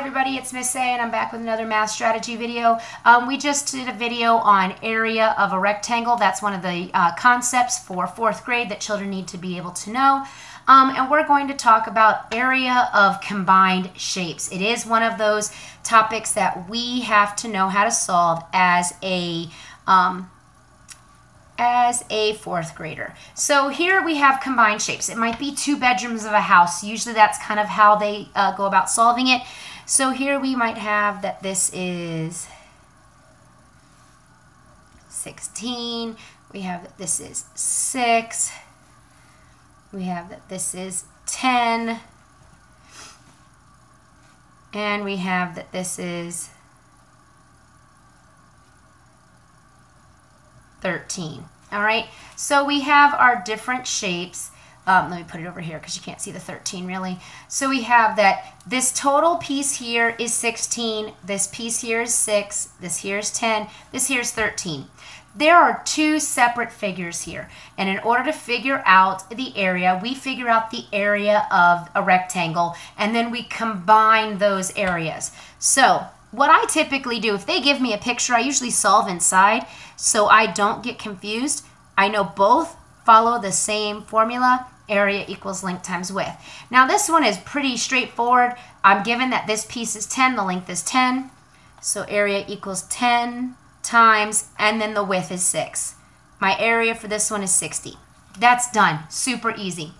everybody, it's Miss A and I'm back with another math strategy video. We just did a video on area of a rectangle. That's one of the concepts for 4th grade that children need to be able to know. And we're going to talk about area of combined shapes. It is one of those topics that we have to know how to solve as a 4th grader. So here we have combined shapes. It might be 2 bedrooms of a house. Usually that's kind of how they go about solving it. So here we might have that this is 16. We have that this is 6. We have that this is 10. And we have that this is 13. All right, so we have our different shapes. Let me put it over here because you can't see the 13 really. So we have that this total piece here is 16, this piece here is 6, this here is 10, this here is 13. There are 2 separate figures here, and in order to figure out the area, we figure out the area of a rectangle, and then we combine those areas. So what I typically do, if they give me a picture, I usually solve inside so I don't get confused. I know both follow the same formula, area equals length times width. Now this one is pretty straightforward. I'm given that this piece is 10, the length is 10, so area equals 10 times, and then the width is 6. My area for this one is 60. That's done, super easy.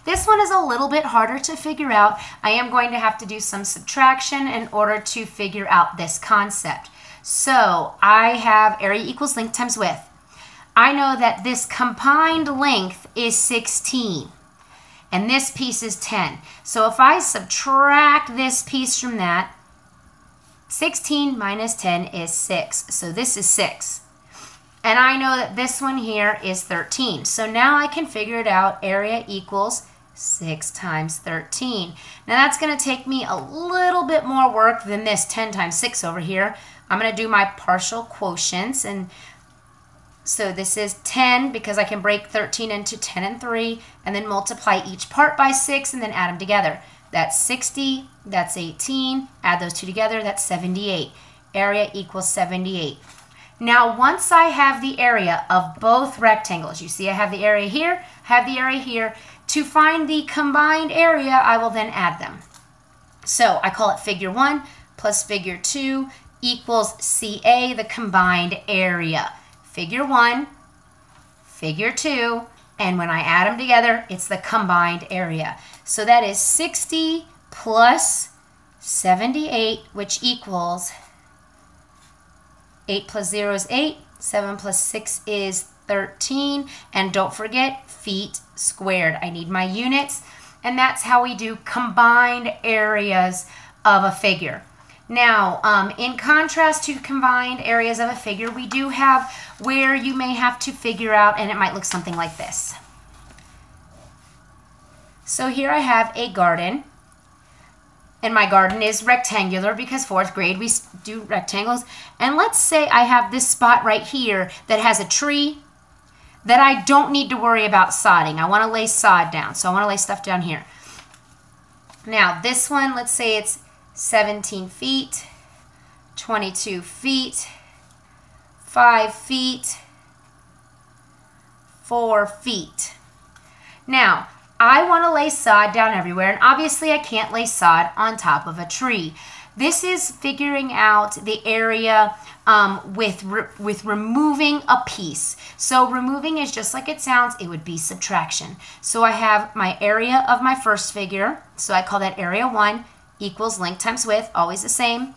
This one is a little bit harder to figure out. I am going to have to do some subtraction in order to figure out this concept. So I have area equals length times width. I know that this combined length is 16 and this piece is 10. So if I subtract this piece from that, 16 minus 10 is 6. So this is 6. And I know that this one here is 13. So now I can figure it out. Area equals 6 times 13. Now that's going to take me a little bit more work than this 10 times 6 over here. I'm going to do my partial quotients, and so this is 10 because I can break 13 into 10 and 3 and then multiply each part by 6 and then add them together. That's 60, that's 18, add those 2 together, that's 78. Area equals 78. Now once I have the area of both rectangles, you see I have the area here, I have the area here. To find the combined area, I will then add them. So I call it figure 1 plus figure 2 equals CA, the combined area. Figure 1, figure 2, and when I add them together, it's the combined area. So that is 60 plus 78, which equals 8 plus 0 is 8, 7 plus 6 is 13, and don't forget feet squared. I need my units, and that's how we do combined areas of a figure. Now, in contrast to combined areas of a figure, we do have where you may have to figure out, and it might look something like this. So here I have a garden, and my garden is rectangular because 4th grade we do rectangles. And let's say I have this spot right here that has a tree that I don't need to worry about sodding. I want to lay sod down, so I want to lay stuff down here. Now this one, let's say it's 17 feet, 22 feet, 5 feet, 4 feet. Now, I want to lay sod down everywhere, and obviously I can't lay sod on top of a tree. This is figuring out the area with removing a piece. So removing is just like it sounds, it would be subtraction. So I have my area of my first figure, so I call that area 1 equals length times width, always the same.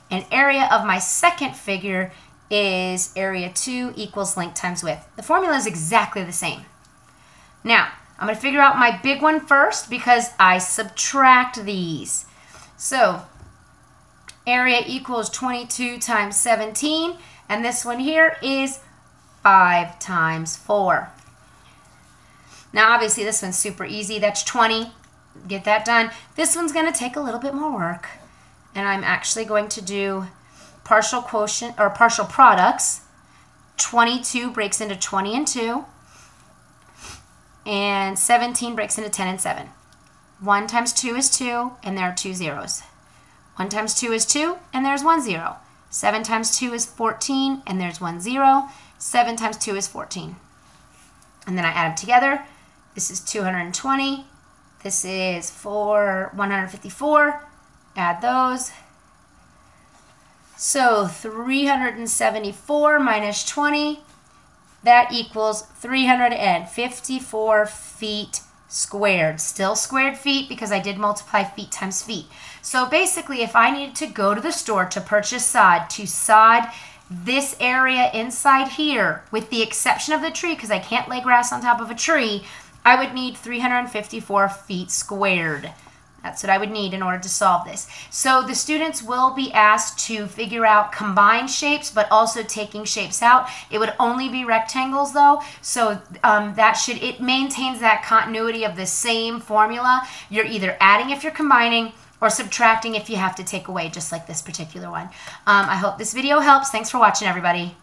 And area of my second figure is area 2 equals length times width. The formula is exactly the same. Now, I'm going to figure out my big one first because I subtract these. So, area equals 22 times 17, and this one here is 5 times 4. Now, obviously, this one's super easy. That's 20. Get that done. This one's going to take a little bit more work, and I'm actually going to do partial quotient or partial products. 22 breaks into 20 and 2, and 17 breaks into 10 and 7. 1 times 2 is 2, and there are 2 zeros. 1 times 2 is 2, and there's 1 0. 7 times 2 is 14, and there's 1 0. 7 times 2 is 14. And then I add them together. This is 220. This is 154. Add those. So 374 minus 20, that equals 354 feet squared. Still squared feet because I did multiply feet times feet. So basically, if I needed to go to the store to purchase sod, to sod this area inside here, with the exception of the tree, because I can't lay grass on top of a tree, I would need 354 feet squared. That's what I would need in order to solve this. So the students will be asked to figure out combined shapes, but also taking shapes out. It would only be rectangles though, so it maintains that continuity of the same formula. You're either adding if you're combining, or subtracting if you have to take away, just like this particular one. I hope this video helps. Thanks for watching, everybody.